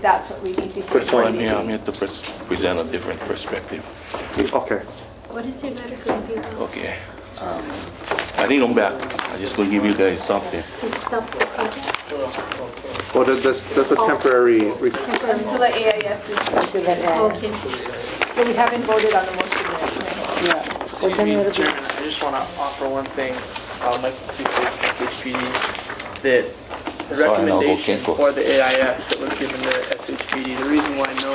that's what we need to hear. That's why I'm here. I'm here to present a different perspective. Okay. What is your medical review? Okay. I didn't come back. I just gonna give you guys something. To stop the project? Well, that's a temporary. Until the AIS is. Okay. So we haven't voted on the motion yet. Yeah. Excuse me, Chairman, I just want to offer one thing. Mike, SHPD, that the recommendation for the AIS that was given to SHPD, the reason why no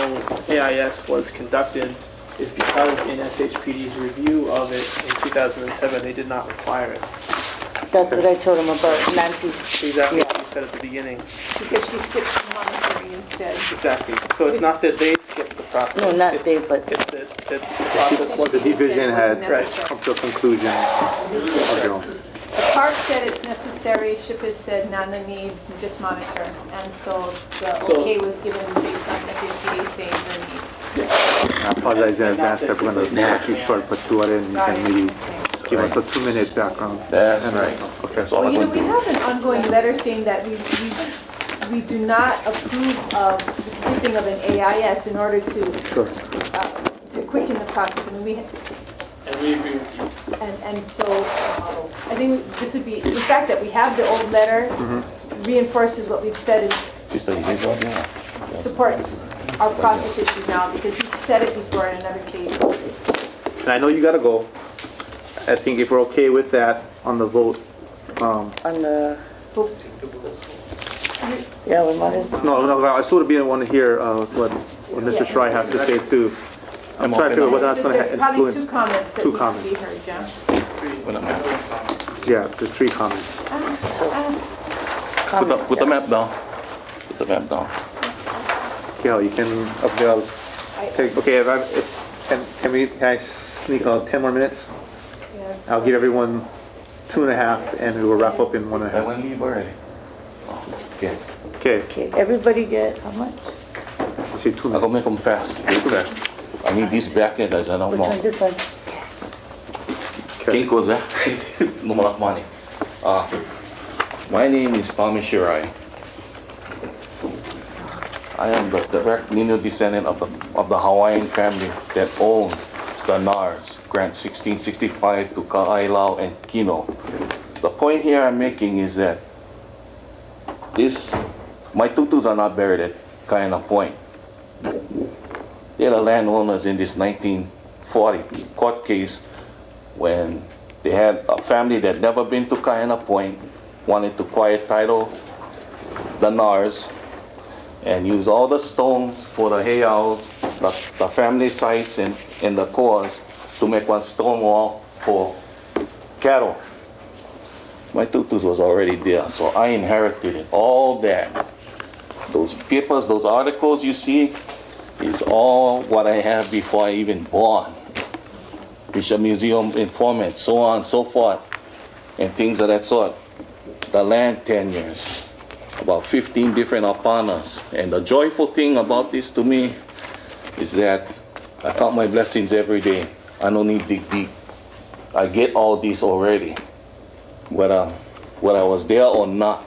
AIS was conducted is because in SHPD's review of it in 2007, they did not require it. That's what I told him about Nancy. Exactly what you said at the beginning. Because she skipped monitoring instead. Exactly. So it's not that they skipped the process. No, not they, but It's that the process The wasn't. division had Right. come to a conclusion. Okay. The park said it's necessary, Shipit said none the need, just monitor. And so the okay was given based on SHPD saying the need. I apologize in advance that we're going to cut you short, but do it and you can maybe give us a 2-minute background. That's And, right. Okay. That's all Well, I'm you know, gonna we do. have an ongoing letter saying that we do not approve of the skipping of an AIS in order Sure. to quicken the process. I mean, And we agree with you. and so I think this would be, the fact that we have the old letter reinforces what we've said is Sister, you did what? Yeah. supports our process issues now because we've said it before in another case. And I know you got to go. I think if we're okay with that on the vote, on the, yeah, we might as no, I still would want to hear what Mr. Shry has to say too. I'm trying to figure out whether that's going to There's probably two influence. comments that two need to comments. be heard, John. With the map. Yeah, there's 3 comments. Put the map down. Put the map down. Gail, you can avail. Okay, can I sneak out 10 more minutes? Yes. I'll give everyone 2.5 and we will wrap up in I 1.5. went leave already. Okay. Okay, okay, everybody get how much? let's say 2 I'm gonna minutes. make them fast, real fast. I need this back there, guys. I don't Which know. one, this one? Okay. Kinko's, eh? No more money. My name is Tommy Shirai. I am the direct lineal descendant of the Hawaiian family that owned the Nars, Grant 1665 to Ka'ailau and Kino. The point here I'm making is that my tutus are not buried at Kaʻena Point. They're the landowners in this 1940 court case when they had a family that never been to Kaʻena Point, wanted to quiet title the Nars and use all the stones for the heiaus, the family sites and the cause to make one stone wall for cattle. My tutus was already there, so I inherited it, all that. Those papers, those articles you see, is all what I have before I even born. Bishop Museum informant, so on and so forth, and things of that sort. The land tenures, about 15 different apanas. And the joyful thing about this to me is that I count my blessings every day. I don't need dig deep. I get all this already, whether I was there or not,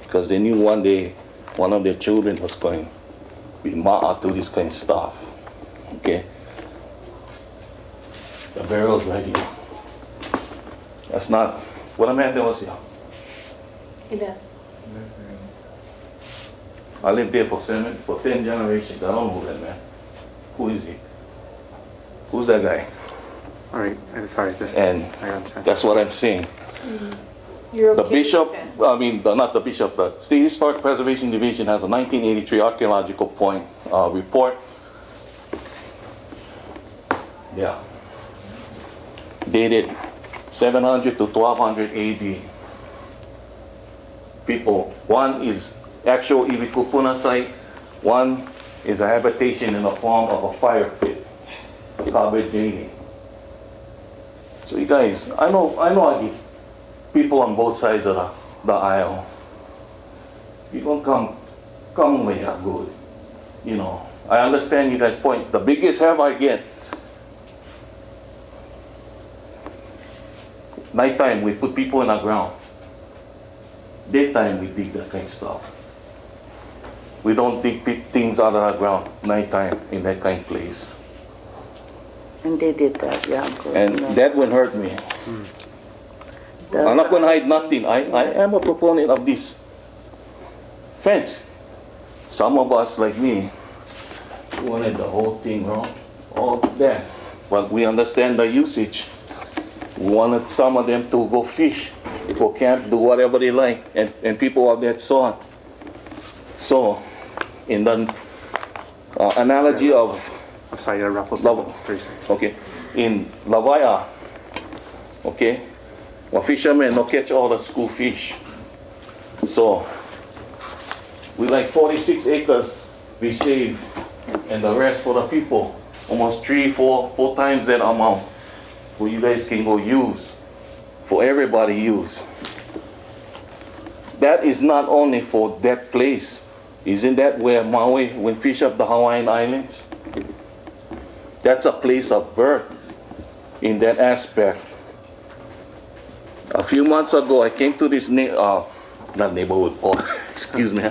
because they knew one day one of their children was going to be ma'a to this kind of stuff. Okay? The burial's right here. That's not what a man there was here. I lived there for 10 generations. I don't know that man. Who is he? Who's that guy? All right, sorry, And I understand. that's what I'm saying. You're The okay bishop, with not the bishop, the State Historic Preservation Division has a 1983 archaeological point report. Yeah. Dated 700 to 1200 AD. People, one is actual Iwikupuna site, one is a habitation in the form of a fire pit, Kabe dating. So you guys, I know I get people on both sides of the aisle. You don't come when you're good. You know, I understand you guys' point. The biggest help I get, nighttime we put people in the ground. Daytime we dig that kind of stuff. we don't dig things out of the ground nighttime in that kind of place. And they did that, yeah. Uncle. And that would hurt me. I'm not going to hide nothing. I am a proponent of this fence. Some of us, like me, wanted the whole thing all there. But we understand the usage. We wanted some of them to go fish, go camp, do whatever they like, and people of that sort. So, in the analogy of I'm sorry, I wrap up. okay, in Lavaya, okay, well, fishermen don't catch all the school fish. So, we like 46 acres we save, and the rest for the people, almost 4 times that amount, who you guys can go use, for everybody use. That is not only for that place. Isn't that where Maui went fish up the Hawaiian Islands? That's a place of birth in that aspect. A few months ago, I came to this not neighborhood, excuse me.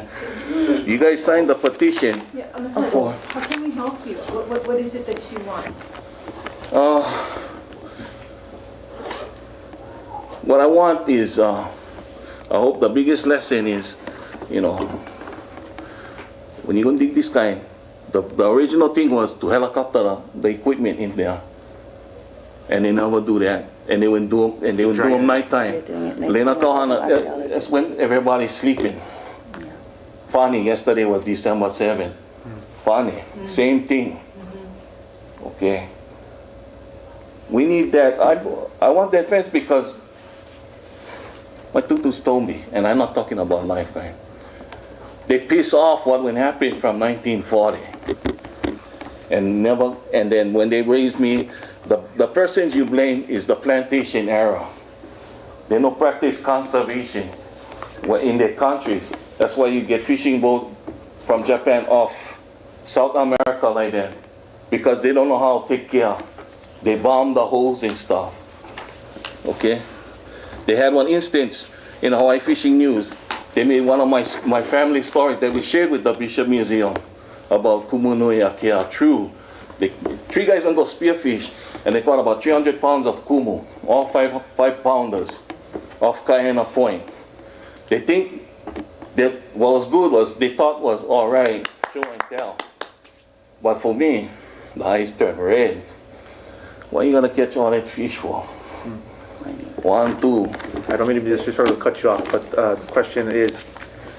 You guys signed the petition. Yeah, for. how can we help you? What is it that you want? What I want is, I hope the biggest lesson is, you know, when you're going to dig this kind, the original thing was to helicopter the equipment in there. And they never do that. And they would do them nighttime. Leina Kahana, that's when everybody's sleeping. Funny, yesterday was December 7th. Funny, same thing. Okay. We need that. I want that fence because my tutus told me, and I'm not talking about lifetime. They piss off what would happen from 1940. And then when they raised me, the persons you blame is the plantation era. They don't practice conservation in their countries. That's why you get fishing boat from Japan off South America like that. Because they don't know how to take care. They bomb the holes and stuff. Okay? They had one instance in Hawaii Fishing News. They made one of my family stories that we shared with the Bishop Museum about kumunui akea. True. 3 guys gonna go spearfish, and they caught about 300 pounds of kumu, all 5-pounders off Kaʻena Point. They think that what was good was they thought was all right, show and tell. But for me, the eyes turned red. What are you gonna catch all that fish for? 1, 2. I don't mean to be disrespectful to cut you off, but the question is,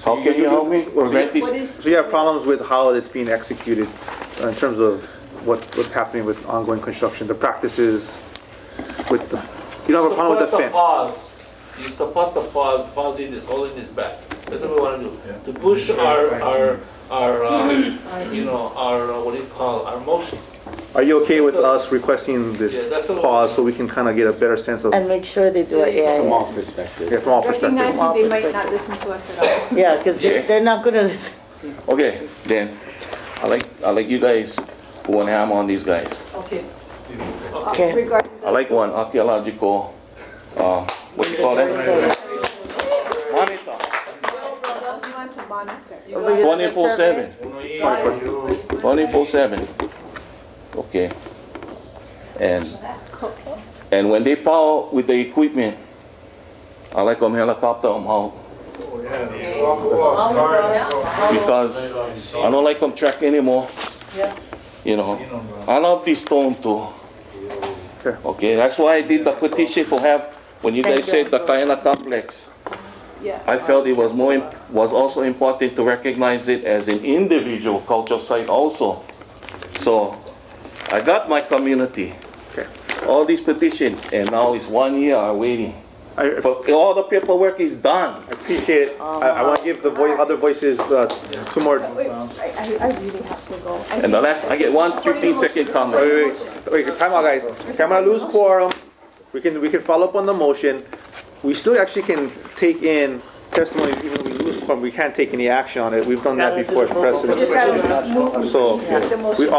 How can you help me prevent this? so you have problems with how it's being executed in terms of what's happening with ongoing construction, the practices with the, you don't have a problem with the fence? Pause. You support the pause, pausing is holding this back. That's what we want to do. To push our you know, our, what do you call, our motion. Are you okay with us requesting this pause so we can kind of get a better sense of, And make sure they do an From all AIS. perspectives. yeah, from all perspectives? Recognizing they might not listen to us at all. Yeah, because Yeah. they're not gonna listen. Okay, then I like you guys who want to hammer on these guys. Okay. Okay. Regarding I like one archaeological. What do you call that? Monitor. he wants a monitor. 24/7. 24/7. Okay. And when they power with the equipment, I like them helicopter them out. Because I don't like them track anymore. You know, I love this stone too. Okay, that's why I did the petition to have, when you guys said the Kaʻena complex, Yeah. I felt it was also important to recognize it as an individual cultural site also. So I got my community, all these petitions, and now it's 1 year I'm waiting. All the paperwork is done. I appreciate it. I want to give the other voices 2 more. Wait, I really have to go. And the last, I get 1 15-second comment. Wait, time out, guys. Okay, I'm gonna lose quorum. We can follow up on the motion. We still actually can take in testimony, even if we lose quorum, we can't take any action on it. We've done that before as Just precedent. gotta move. So, The motion.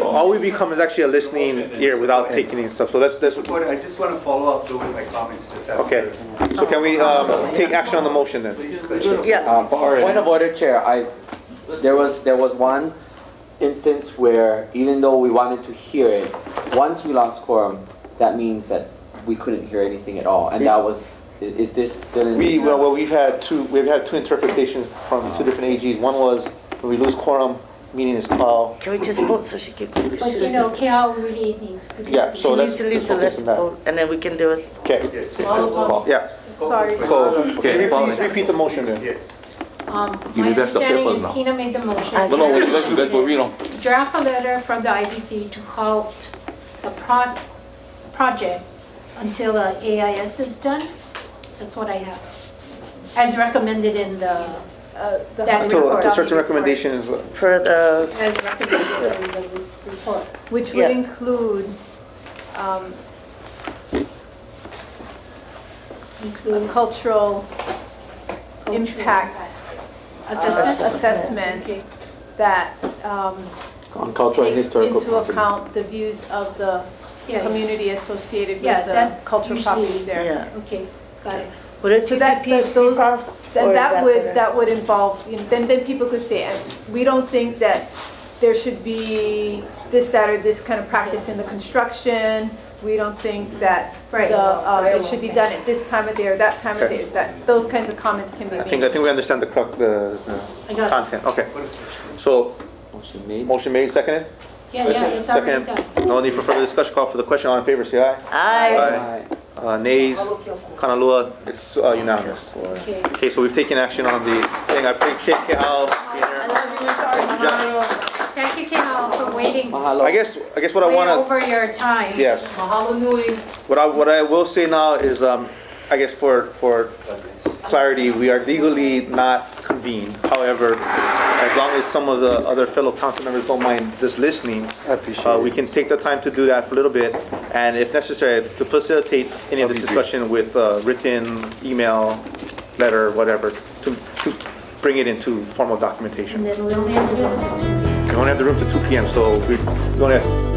all we become is actually a listening ear without taking in stuff. So let's, I just want to follow up though with my comments just after. okay. So can we take action on the motion then? Yeah. All right. Point of order, Chair. there was one instance where even though we wanted to hear it, once we lost quorum, that means that we couldn't hear anything at all. And that was, is this still in? We've had two interpretations from two different AGs. One was when we lose quorum, meaning it's called. Can we just vote so she can? But you know, Cal really needs to do. Yeah, She so needs let's to leave, so focus let's on that. vote, and then we can do it. Okay, Yes. yeah. Sorry. So, Okay, please repeat the motion then. Yes. Give My me back the understanding papers is now. Tina made the motion. No, no, let's go read them. Draft a letter from the IBC to halt the project until the AIS is done. That's what I have. As recommended in the, that Until report. certain recommendations. For the, As recommended in the report. Which Yeah. would include, Include cultural impact assessment Okay. that On cultural and takes historical into properties. account the views of the Yeah, community associated Yeah, with the that's cultural usually- properties there. yeah. okay, got it. would it So that, those, Or that would involve, you know, then people could say, and we don't think that there should be this, that, or this kind of practice in the construction. We don't think that Right. it should be done at this time of day or that time of Okay. day, that, those kinds of comments can be I made. think we understand the I got it. content. Okay. So, Motion made. motion made, seconded? Yeah, it's already Second. done. No need for further discussion. Call for the question. All in favor, say aye. Aye. Nays, Kanalua, it's unanimous. Okay. Okay, so we've taken action on the thing. I appreciate Cal being I here. love you, Ms. Armstrong. Thank you, Cal, for waiting Mahalo. I guess what I way wanna, over your time. yes. Mahalo nui. What I will say now is, I guess for clarity, we are legally not convened. However, as long as some of the other fellow council members don't mind just listening, we can take the time to do that for a little bit, and if necessary, to facilitate any of this discussion with written, email, letter, whatever, to bring it into formal documentation. And then we only have to do it. We only have the room to 2 p.m., so we only have